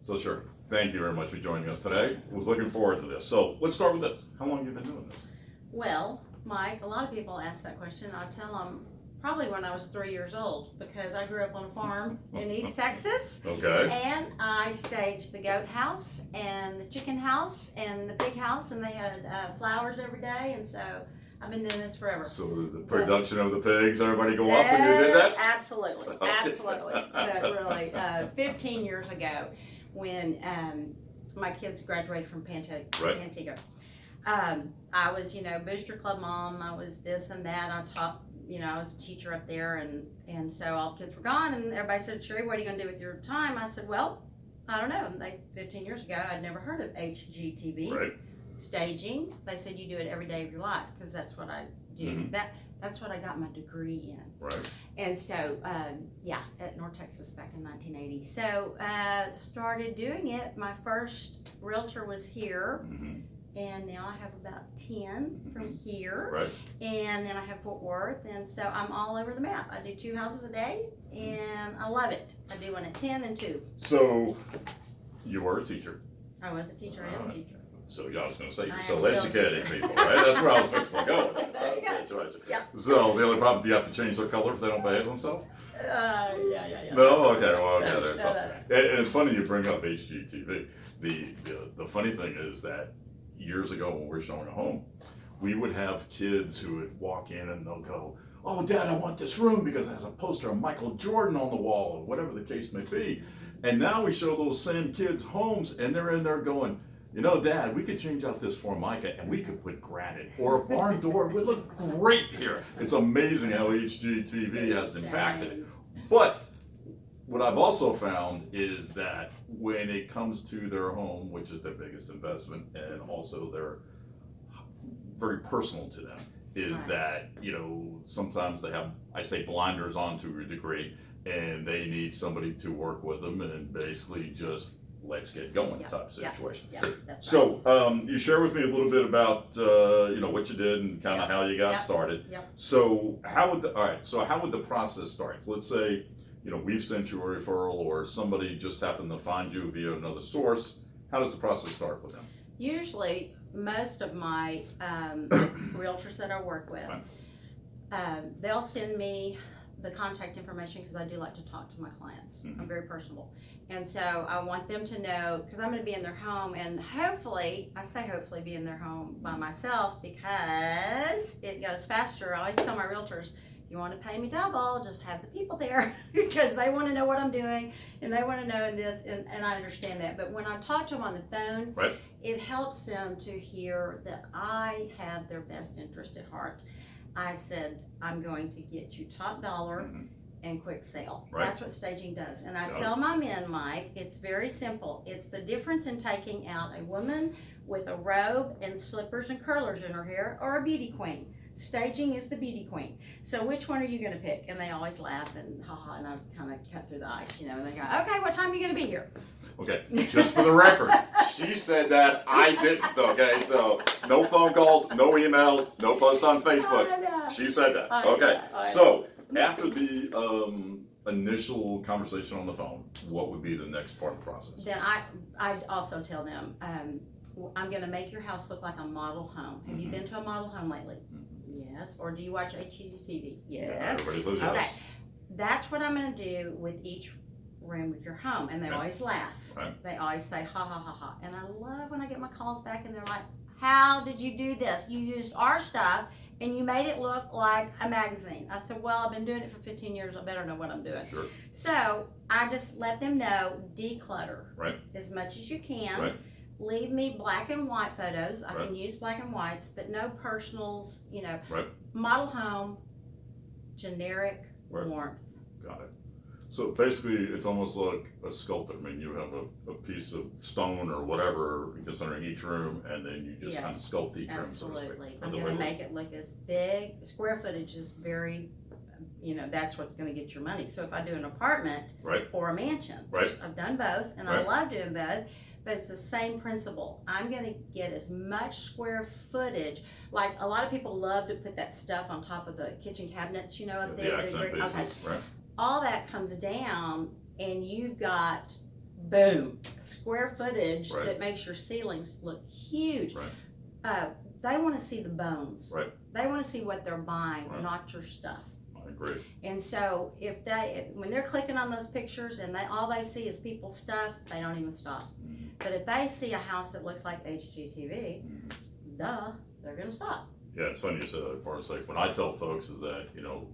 So sure, thank you very much for joining us today. I was looking forward to this. So let's start with this. How long have you been doing this? Well, Mike, a lot of people ask that question. I tell them probably when I was 3 years old, because I grew up on a farm in East Texas. Okay. And I staged the goat house and the chicken house and the pig house, and they had flowers every day, and so I've been doing this forever. So the production of the pigs, everybody go up when you did that? Absolutely, Okay. absolutely. But really, 15 years ago, when my kids graduated from Antigua. I was, booster club mom. I was this and that. I taught, I was a teacher up there, and so all the kids were gone, and everybody said, Sheri, what are you going to do with your time? I said, well, I don't know. And 15 years ago, I'd never heard of HGTV. Right. Staging. They said, you do it every day of your life, because that's what I do. Mm-hmm. That's what I got my degree in. Right. And so, at North Texas back in 1980. So, started doing it. My first realtor was here. Mm-hmm. And now I have about 10 from here. Right. And then I have Fort Worth. And so I'm all over the map. I do 2 houses a day, and I love it. I do one at 10 and 2. So you were a teacher. I was a teacher. I am a teacher. So I was going to say, you're still educating people, right? That's where I was fixing to go. Yeah. So the only problem, do you have to change their color if they don't behave themselves? Yeah. No? Okay, well, okay. There. So, and it's funny you bring up HGTV. The funny thing is that years ago when we were showing a home, we would have kids who would walk in and they'll go, oh, Dad, I want this room because it has a poster of Michael Jordan on the wall, or whatever the case may be. And now we show those same kids homes, and they're in there going, Dad, we could change out this Formica and we could put granite, or a barn door would look great here. It's amazing how HGTV has impacted it. But what I've also found is that when it comes to their home, which is their biggest investment, and also they're very personal to them, is right. That, sometimes they have, I say, blinders on to a degree, and they need somebody to work with them and basically just let's get going type situation. Yeah, so you share with me a little bit about what you did and kind of how you got started. Yep. So how would the process start? So let's say we've sent you a referral, or somebody just happened to find you via another source. How does the process start with them? Usually, most of my realtors that I work with, they'll send me the contact information, because I do like to talk to my clients. Mm-hmm. I'm very personable. And so I want them to know, because I'm going to be in their home, and hopefully be in their home by myself, because it goes faster. I always tell my realtors, you want to pay me double, just have the people there, because they want to know what I'm doing, and they want to know this, and I understand that. But when I talk to them on the phone, right. It helps them to hear that I have their best interest at heart. I said, I'm going to get you top dollar. Mm-hmm. And quick sale. Right. That's what staging does. And I tell my men, Mike, it's very simple. It's the difference in taking out a woman with a robe and slippers and curlers in her hair, or a beauty queen. Staging is the beauty queen. So which one are you going to pick? And they always laugh and ha-ha, and I kind of cut through the ice, and they go, okay, what time are you going to be here? Okay, just for the record, she said that, I didn't, okay? So no phone calls, no emails, no post on Facebook. She said that. Okay, so after the initial conversation on the phone, what would be the next part of the process? Then I also tell them, I'm going to make your house look like a model home. Have you been to a model home lately? Yes. Or do you watch HGTV? Yes. Yeah, everybody says yes. Okay. That's what I'm going to do with each room with your home. And they always laugh. Right. They always say, ha, ha, ha, ha. And I love when I get my calls back and they're like, how did you do this? You used our stuff and you made it look like a magazine. I said, well, I've been doing it for 15 years. I better know what I'm doing. Sure. So I just let them know, declutter as much as you can. Right. Leave me black and white photos. I can use black and whites, but no personals, Model home, generic warmth. Got it. So basically, it's almost like a sculptor. I mean, you have a piece of stone or whatever, considering each room, and then you just kind of sculpt each room. Absolutely. I'm going to make it look as big. Square footage is very, that's what's going to get your money. So if I do an apartment or a mansion, I've done both, and I love doing both. But it's the same principle. I'm going to get as much square footage. Like a lot of people love to put that stuff on top of the kitchen cabinets, up there. The accent pieces, All that comes down, and you've got boom, square footage Right. that makes your ceilings look huge. Right. They want to see the bones. Right. They want to see what they're buying, Right. not your stuff. I agree. And so when they're clicking on those pictures and all they see is people's stuff, they don't even stop. Mm-hmm. But if they see a house that looks like HGTV, duh, they're gonna stop. Yeah, it's funny you said that. For it's like when I tell folks is that, you know,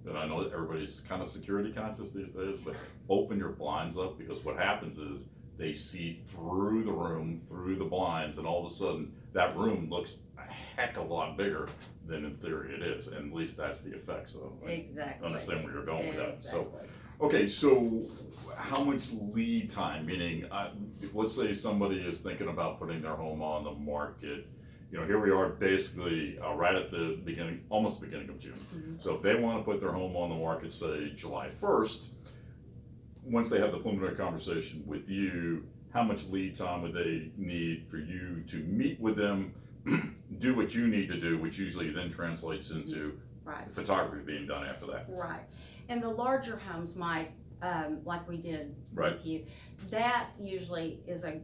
and I know that everybody's kind of security conscious these days, but open your blinds up, because what happens is they see through the room, through the blinds, and all of a sudden that room looks a heck of a lot bigger than in theory it is, and at least that's the effect. So I Exactly. understand where you're going with that. So Exactly. okay, so how much lead time? Meaning, let's say somebody is thinking about putting their home on the market. You know, here we are basically right at the beginning, almost the beginning of June. Mm-hmm. So if they want to put their home on the market, say July 1st, once they have the preliminary conversation with you, how much lead time would they need for you to meet with them, do what you need to do, which usually then translates into Right. photography being done after that? Right. And the larger homes, Mike, like we did Right. with you, that usually is a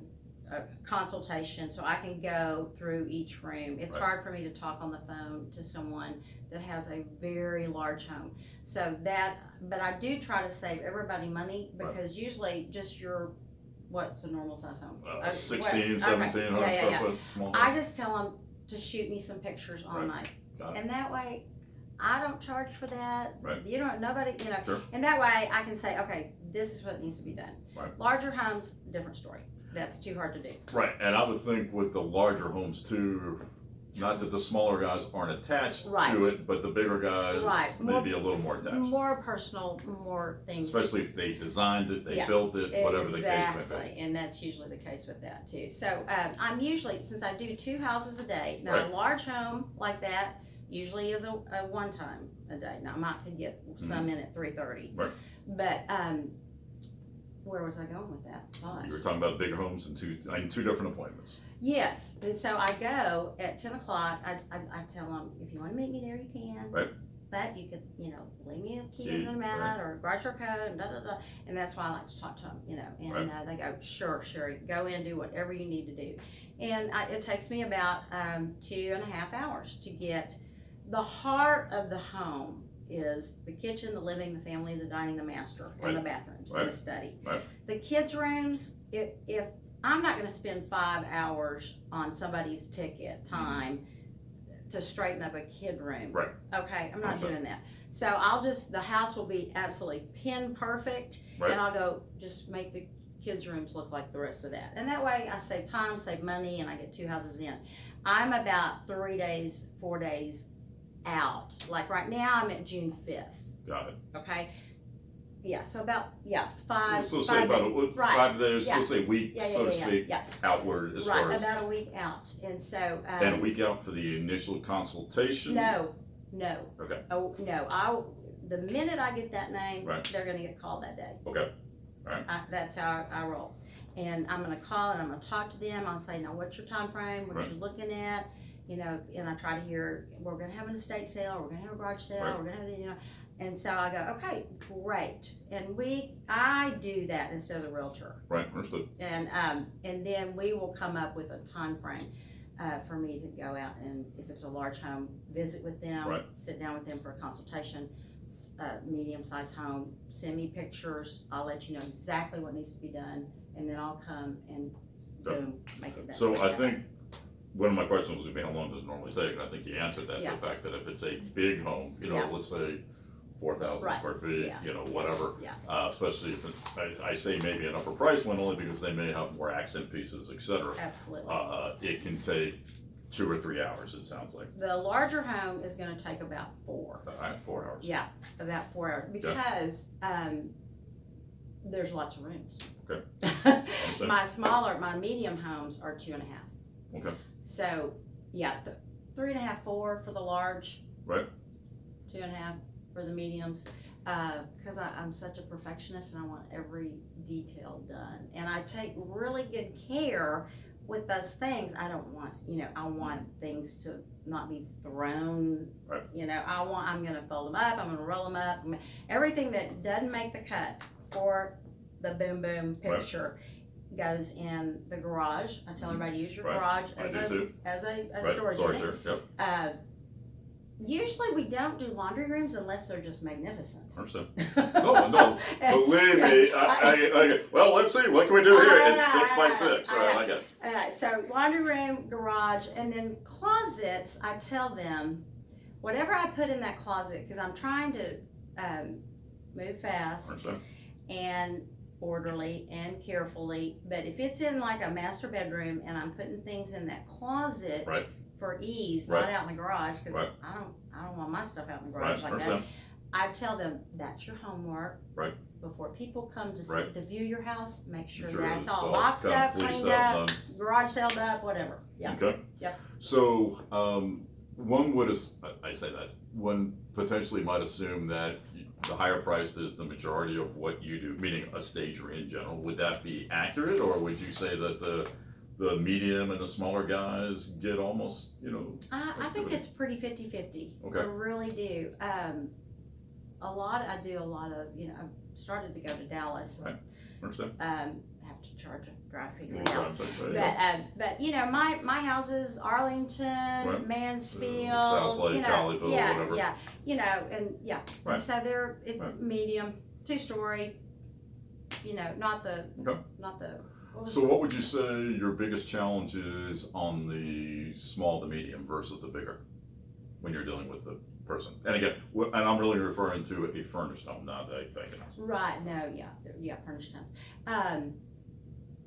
consultation, so I can go through each room. It's Right. hard for me to talk on the phone to someone that has a very large home. So but I do try to save everybody money, because usually just what's a normal size home? 16, 1700 Yeah. square foot small home. I just tell them to shoot me some pictures on Right. Got it. and that way I don't charge for that. Right. You don't, nobody, Sure. and that way I can say, okay, this is what needs to be done. Right. Larger homes, different story. That's too hard to do. Right, and I would think with the larger homes too, not that the smaller guys aren't attached Right. to it, but the bigger guys Right. may be a little more attached. More personal, more things. Especially if they designed it, they Yeah. built it, whatever the case may Exactly, be. and that's usually the case with that too. So I'm usually, since I do 2 houses a day, now Right. a large home like that usually is a one time a day. Now I might could get some in at 3:30. Right. But where was I going with that? Gosh. You were talking about bigger homes and two different appointments. Yes, and so I go at 10 o'clock. I tell them, if you want to meet me there, you can. Right. But you could, leave me a key in the mat or garage door code and da. And that's why I like to talk to them, and Right. they go, sure, Sheri, go in, do whatever you need to do. And it takes me about 2.5 hours to get the heart of the home. Is the kitchen, the living, the family, the dining, the master, and the bathrooms, and the study. Right. The kids' rooms, if I'm not going to spend 5 hours on somebody's ticket time to straighten up a kid room. Right. Okay, I'm not Understood. doing that. So the house will be absolutely pin perfect, Right. and I'll go just make the kids' rooms look like the rest of that. And that way I save time, save money, and I get 2 houses in. I'm about 3 days, 4 days out. Like right now, I'm at June 5th. Got it. Okay. Yeah. So about 5. So say about right. 5 days, Yeah. let's say week, so to speak, Yeah. outward as Right. far as. About a week out, and so. Then a week out for the initial consultation. No. Okay. Oh no. The minute I get that name, Right. they're going to get called that day. Okay. That's how I roll. And I'm going to call and I'm going to talk to them. I'll say, now, what's your time frame? What Right. you looking at? And I try to hear, we're going to have an estate sale, we're going to have a garage sale, Right. we're going to have, and so I go, okay, great. And I do that instead of the realtor. Right. Understood. And then we will come up with a time frame for me to go out and, if it's a large home, visit with them, Right. sit down with them for a consultation. Medium-sized home, send me pictures. I'll let you know exactly what needs to be done, and then I'll come and boom, make it done. So I think one of my questions was going to be how long does it normally take, and I think you answered that. Yeah. The fact that if it's a big home, Yeah. let's say 4,000 Right. square feet, Yeah. whatever. Yeah. Especially if it's, I say maybe an upper price one only because they may have more accent pieces, etc. Absolutely. It can take 2 or 3 hours. It sounds like. The larger home is going to take about 4. 4 hours. Yeah, about 4 hours, because there's lots of rooms. Okay. My medium homes are 2.5. Okay. So yeah, 3.5, 4 for the large. Right. 2.5 for the mediums, because I'm such a perfectionist and I want every detail done, and I take really good care with those things. I don't want, I want things to not be thrown. Right. I'm gonna fold them up, I'm gonna roll them up. Everything that doesn't make the cut for the boom boom picture goes in the garage. I tell everybody to use your garage as a storage unit. Yep. Usually we don't do laundry rooms unless they're just magnificent. Understand. No, believe me. Well, let's see. What can we do here? It's 6 by 6. I like it. So laundry room, garage, and then closets. I tell them, whatever I put in that closet, because I'm trying to move fast and orderly and carefully. But if it's in like a master bedroom and I'm putting things in that closet. For ease, not out in the garage, because I don't want my stuff out in the garage like that. I tell them that's your homework. Before people come to view your house, make sure that's all boxed up, cleaned up, garage sealed up, whatever. Yeah. Okay. Yep. So one would, I say that, one potentially might assume that the higher priced is the majority of what you do, meaning a stager in general. Would that be accurate, or would you say that the medium and the smaller guys get almost, I think it's pretty 50-50. Okay. I really do. I do a lot of, I've started to go to Dallas. Right. Understand. Have to charge a drive fee for that. But my houses, Arlington, Mansfield, South Lake, Colleyville, whatever. And so it's medium, 2-story, not the. So what would you say your biggest challenge is on the small to medium versus the bigger when you're dealing with the person? And again, and I'm really referring to a furnished home, not a vacant house. Right, no, furnished homes.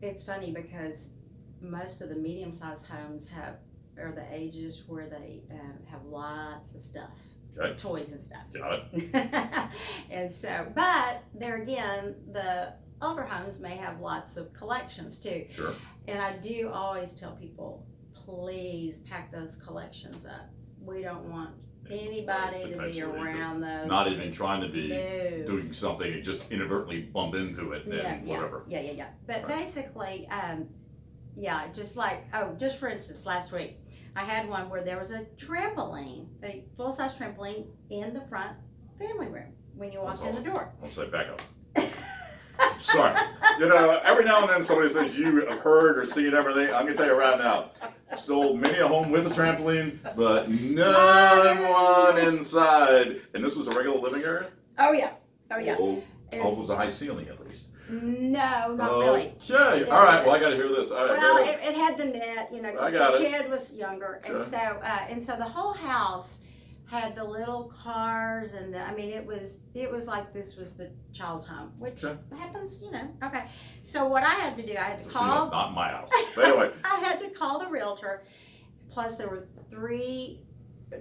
It's funny because most of the medium-sized homes are the ages where they have lots of stuff. Toys and stuff. Got it. And so, but there again, the older homes may have lots of collections too. Sure. And I do always tell people, please pack those collections up. We don't want anybody to be around those. Not even trying to be doing something and just inadvertently bump into it and whatever. Yeah. But basically, just for instance, last week, I had one where there was a trampoline, a full-size trampoline in the front family room when you walked in the door. I'll say back up. Sorry. Every now and then somebody says you have heard or seen everything. I'm going to tell you right now. Sold many a home with a trampoline, but one inside. And this was a regular living area? Oh, yeah. Oh, it was a high ceiling at least. No, not really. Okay. All right. Well, I got to hear this. All right. Well, it had the net, because the kid was younger. And so the whole house had the little cars and it was like this was the child's home, which happens, Okay. So what I had to do, I had to call. Not my house. But anyway. I had to call the realtor. Plus there were 3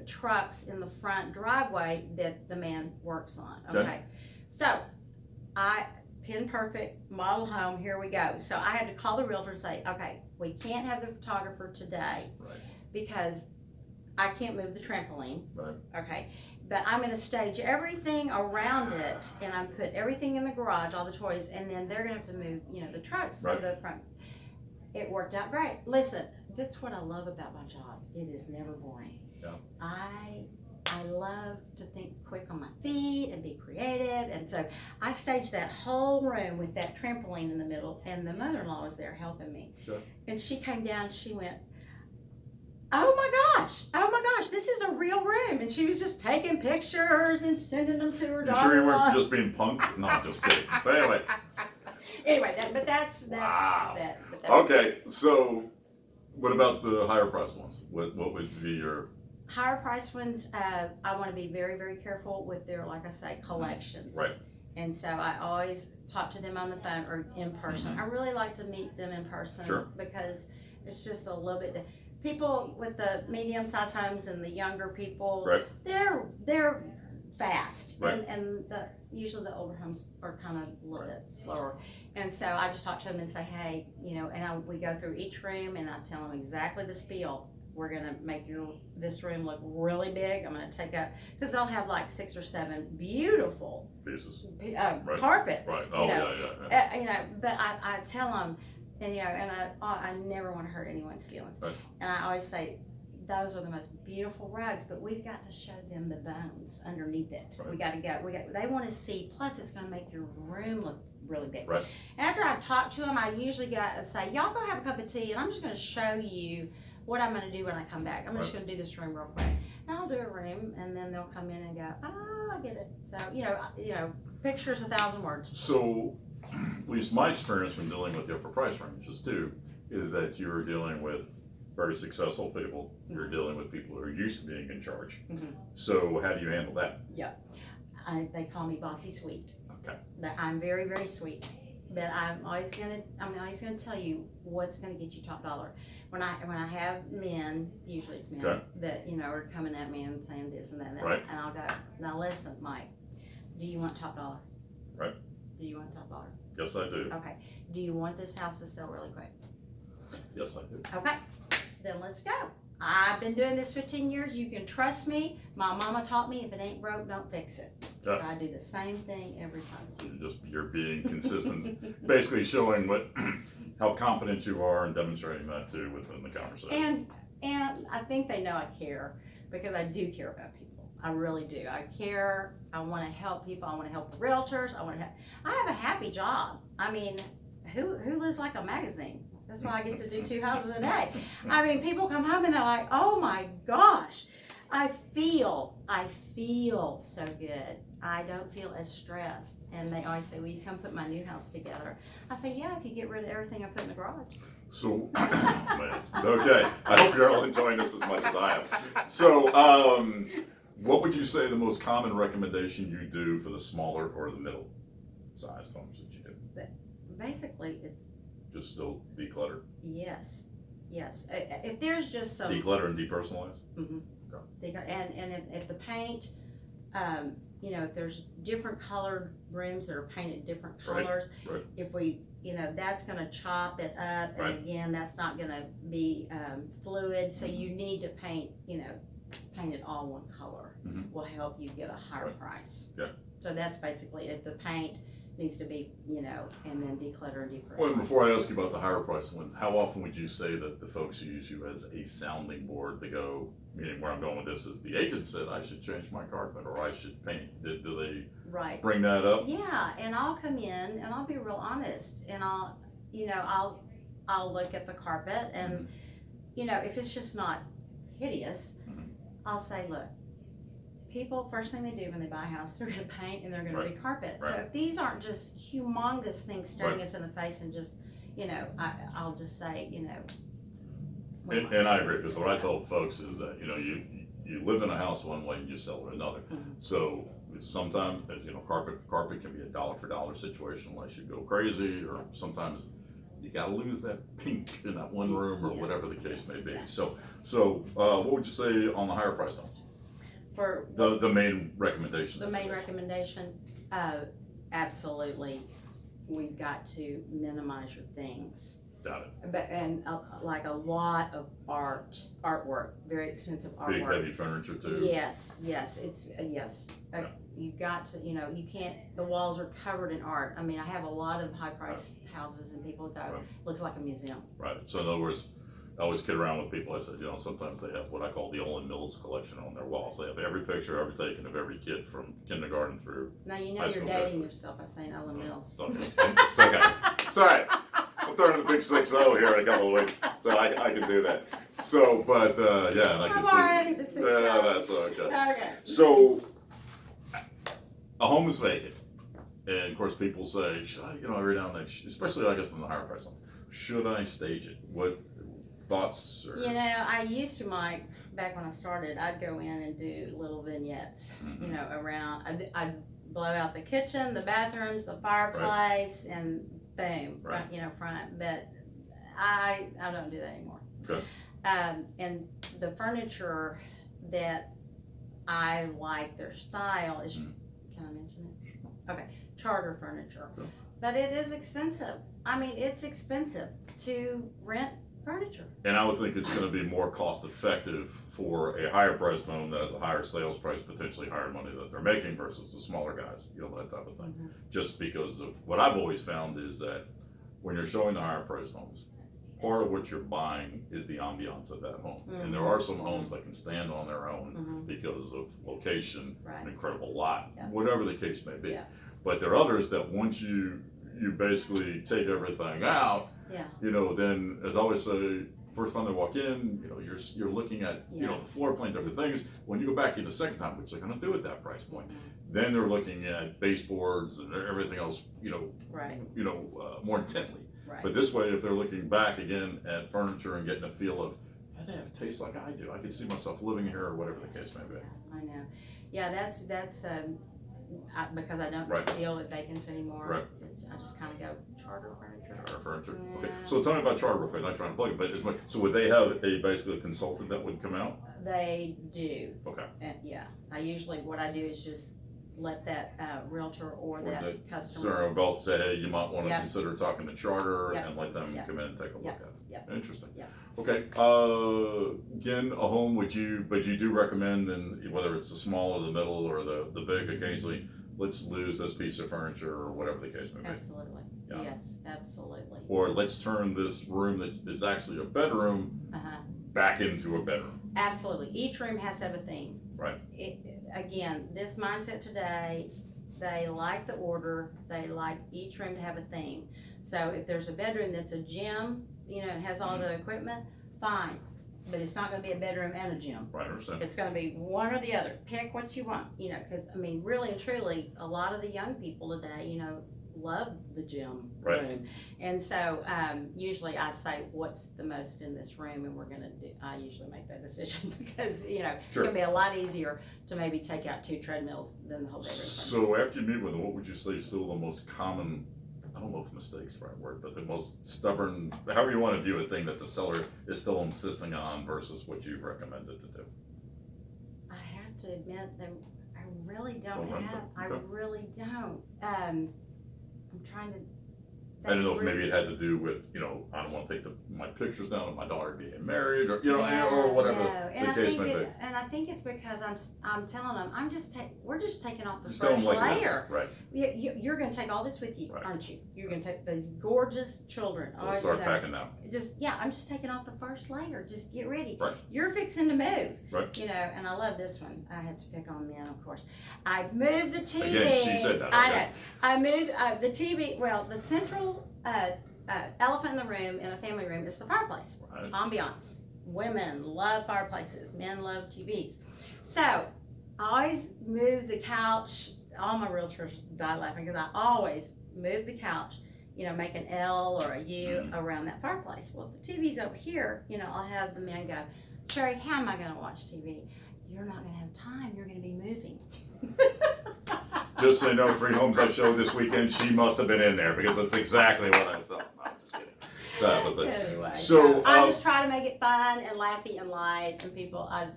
trucks in the front driveway that the man works on. Okay. So pin perfect model home, here we go. So I had to call the realtor and say, okay, we can't have the photographer today because I can't move the trampoline. Okay. But I'm going to stage everything around it, and I'm put everything in the garage, all the toys, and then they're going to have to move, the trucks to the front. It worked out great. Listen, that's what I love about my job. It is never boring. Yeah. I love to think quick on my feet and be creative, and so I staged that whole room with that trampoline in the middle, and the mother-in-law was there helping me. Sure. And she came down, she went, oh my gosh, this is a real room. And she was just taking pictures and sending them to her daughter. You sure you weren't just being punked? No, just kidding. But anyway. That's wow. that. Okay, so what about the higher priced ones? What would be your... Higher priced ones, I want to be very, very careful with their, like I say, collections. Right. And so I always talk to them on the phone or in person. I really like to meet them in person because it's just a little bit... People with the medium-sized homes and the younger people, they're fast, and usually the older homes are kind of a little bit slower. And so I just talk to them and say, hey, we go through each room and I tell them exactly the spiel. We're gonna make this room look really big. I'm gonna take out because they'll have like 6 or 7 beautiful pieces, carpets. Right. Oh yeah. But I tell them. And I never want to hurt anyone's feelings. And I always say, those are the most beautiful rugs, but we've got to show them the bones underneath it. Right. They want to see, plus it's going to make your room look really big. Right. After I talk to them, I usually say, y'all go have a cup of tea, and I'm just going to show you what I'm going to do when I come back. I'm just going to do this room real quick. And I'll do a room, and then they'll come in and go, oh, I get it. So, you know, pictures 1,000 words. So, at least my experience when dealing with the upper price ranges too, is that you're dealing with very successful people. You're dealing with people who are used to being in charge. Mm-hmm. So how do you handle that? Yeah. They call me bossy sweet. Okay. That I'm very, very sweet. But I'm always gonna tell you what's gonna get you top dollar. When I have men, usually it's men, that are coming at me and saying this and that, right. And I'll go, now listen, Mike, do you want top dollar? Right. Do you want top dollar? Yes, I do. Okay. Do you want this house to sell really quick? Yes, I do. Okay. Then let's go. I've been doing this 15 years. You can trust me. My mama taught me, if it ain't broke, don't fix it. Yeah. So I do the same thing every time. So you're being consistent, basically showing how confident you are and demonstrating that too within the conversation. And I think they know I care, because I do care about people. I really do. I care. I want to help people. I want to help realtors. I have a happy job. I mean, who lives like a magazine? That's why I get to do 2 houses a day. I mean, people come home and they're like, oh my gosh, I feel so good. I don't feel as stressed. And they always say, will you come put my new house together? I say, yeah, if you get rid of everything I put in the garage. So, man, okay. I hope you're all enjoying this as much as I am. So, what would you say the most common recommendation you do for the smaller or the middle sized homes that you do? Basically, it's just still declutter? Yes. If there's just some declutter and depersonalize? Mm-hmm. Okay. And if the paint, if there's different colored rooms that are painted different colors, right. If we, that's going to chop it up, and again, that's not going to be fluid. So you need to paint it all one color. Mm-hmm. Will help you get a higher price. Yeah. So that's basically it. The paint needs to be, and then declutter and depersonalize. Well, before I ask you about the higher price ones, how often would you say that the folks use you as a sounding board to go, meaning where I'm going with this is the agent said I should change my carpet or I should paint. Do they bring that up? Yeah, and I'll come in and I'll be real honest, and I'll look at the carpet, and if it's just not hideous, I'll say, look, people, first thing they do when they buy a house, they're going to paint and they're going to recarpet. So if these aren't just humongous things staring us in the face and just, I'll just say, And I agree, because what I told folks is that, you live in a house one way and you sell it another. Mm-hmm. So sometimes, carpet can be a dollar for dollar situation unless you go crazy, or sometimes you got to lose that pink in that one room or whatever the case may be. So what would you say on the higher price homes? For the main recommendation. The main recommendation, absolutely, we've got to minimize your things. Got it. And like a lot of artwork, very expensive artwork. Big heavy furniture too. Yes, it's yes. You've got to, you can't. The walls are covered in art. I mean, I have a lot of high price houses, and people go, looks like a museum. Right. So in other words, I always kid around with people. I said, sometimes they have what I call the Olin Mills collection on their walls. They have every picture ever taken of every kid from kindergarten through. Now you're dating yourself by saying Olin Mills. It's okay. It's okay. It's all right. I'm turning the big 6-0 here in a couple of weeks, so I can do that. So, but yeah, and I can see. I'm already the 6-0. Yeah, that's okay. Okay. So, a home is vacant, and of course, people say, should I, every now and then, especially I guess in the higher price home, should I stage it? What thoughts? Or? I used to, Mike, back when I started, I'd go in and do little vignettes, around. I'd blow out the kitchen, the bathrooms, the fireplace, and boom, front. But I don't do that anymore. Okay. And the furniture that I like, their style is, can I mention it? Okay, charter furniture. Okay. But it is expensive. I mean, it's expensive to rent furniture. And I would think it's going to be more cost effective for a higher priced home that has a higher sales price, potentially higher money that they're making versus the smaller guys, that type of thing. Mm-hmm. Just because of what I've always found is that when you're showing the higher priced homes, part of what you're buying is the ambiance of that home. Mm-hmm. And there are some homes that can stand on their own Mm-hmm. because of location, Right. an incredible lot, Yeah. whatever the case may be. Yeah. But there are others that once you basically take everything out, Yeah. you know, then as I always say, first time they walk in, you know, you're looking at, you know, Yeah. the floor plan, different things. When you go back in the second time, which they're gonna do at that price point, Mm-hmm. then they're looking at baseboards and everything else, Right. More intently. Right. But this way, if they're looking back again at furniture and getting a feel of, yeah, they have taste like I do. I can see myself living here or whatever the case may be. I know. Yeah, that's because I don't Right. deal with vacants anymore. Right. I just kind of go charter furniture. Charter furniture. Yeah. Okay. So tell me about charter real quick. Not trying to plug it, but so would they have basically a consultant that would come out? They do. Okay. And yeah, what I do is just let that realtor or that So customer. both say, hey, you might want to Yep. consider talking to charter Yep. and let them Yep. come in and take a look Yep. at it. Yep. Interesting. Yep. Okay. Again, a home, but you do recommend, and whether it's the small or the middle or the big, occasionally, let's lose this piece of furniture or whatever the case may be. Absolutely. Yeah. Yes, absolutely. Or let's turn this room that is actually a bedroom Uh-huh. back into a bedroom. Absolutely. Each room has to have a theme. Right. Again, this mindset today, they like the order, they like each room to have a theme. So if there's a bedroom that's a gym, it has all the equipment, fine. But it's not gonna be a bedroom and a gym. Right, I understand. It's gonna be one or the other. Pick what you want, because, really and truly, a lot of the young people today, love the gym Right. room. And so, usually I say, what's the most in this room? And I usually make that decision because, it's Sure. gonna be a lot easier to maybe take out 2 treadmills than the whole bedroom. So after you meet with them, what would you say is still the most common, I don't know if mistake's the right word, but the most stubborn, however you want to view a thing that the seller is still insisting on versus what you've recommended to do? I have to admit that I really don't Don't have, I okay. really don't. I'm trying to. I don't know if maybe it had to do with, I don't want to take my pictures down of my daughter being married or, or whatever the case may be. And I think it's because I'm telling them, we're just taking off the Just tell first them like it is. layer. Right. You're gonna take all this with you, Right. aren't you? You're gonna take these gorgeous children. So start packing now. I'm just taking off the first layer. Just get ready. Right. You're fixing to move. Right. And I love this one. I have to pick on men, of course. I've moved the TV. Again, she said that. I Okay. know. I moved the TV. Well, the central elephant in the room in a family room is the fireplace. Right. Ambiance. Women love fireplaces. Men love TVs. So I always move the couch. All my realtors die laughing because I always move the couch, make an L or a U around that fireplace. Well, if the TV's over here, I'll have the men go, Sheri, how am I going to watch TV? You're not going to have time. You're going to be moving. Just so you know, 3 homes I showed this weekend, she must have been in there because that's exactly what I saw. No, I'm just kidding. Anyway, So, I just try to make it fun and laughy and light, and people, I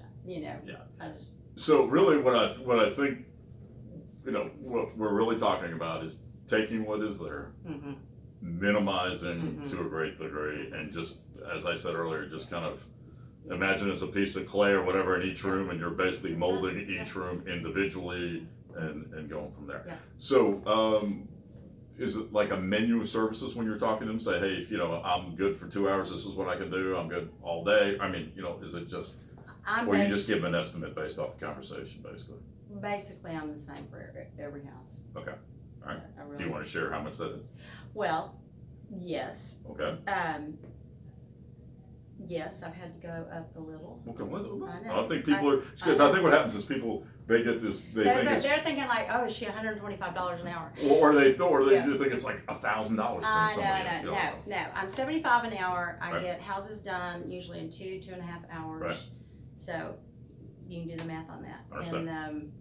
just. So really, what I think, what we're really talking about is taking what is there, Mm-hmm. minimizing to a great degree, and just, as I said earlier, just kind of imagine it's a piece of clay or whatever in each room, and you're basically molding each room individually and going from there. Yeah. So, is it like a menu of services when you're talking to them? Say, hey, I'm good for 2 hours. This is what I can do. I'm good all day. I mean, is it just, or you just give them an estimate based off the conversation, basically? Basically, I'm the same for every house. Okay. All right. I really, Do you want to share how much that is? Well, yes. Okay. Yes, I've had to go up a little. Okay. I know. I think people are, because I think what happens is they get this, They're thinking like, oh, is she $125 an hour? or they do think it's like $1,000 for somebody. No. I'm $75 an hour. I Right. get houses done usually in 2.5 hours. Right. So you can do the math on that. Understood. And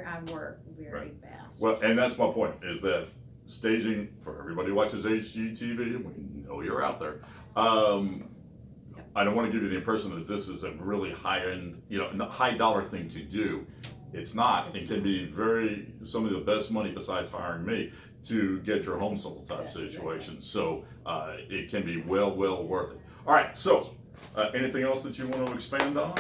I work very fast. Well, and that's my point, is that staging, for everybody who watches HGTV, we know you're out there. I don't want to give you the impression that this is a really high-end, high dollar thing to do. It's not. It can be some of the best money besides hiring me to get your home sold type situation. So it can be well worth it. All right, so anything else that you want to expand on?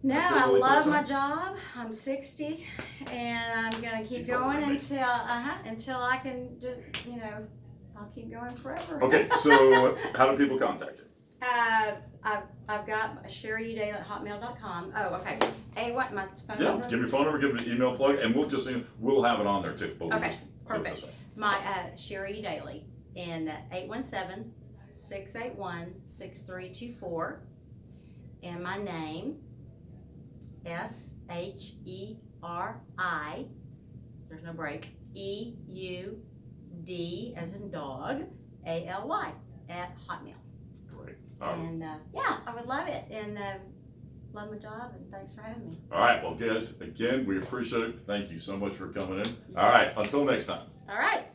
No, I really love touch my on? job. I'm 60, and I'm gonna keep She's older going than me. until I can just, I'll keep going forever. Okay, so how do people contact you? I've got sherieudaly@hotmail.com. Oh, okay. And what, my phone Yeah, number? give me your phone number, give me an email plug, and we'll have it on there too. But we'll Okay, just do it this perfect. way. My, Sheri Eudaly in 817-681-6324. And my name, Sheri, there's no break, EUD as in dog, ALY @hotmail. Great. And yeah, I would love it, and love my job, and thanks for having me. All right, well, guys, again, we appreciate it. Thank you so much for coming in. All right, until next time. All right.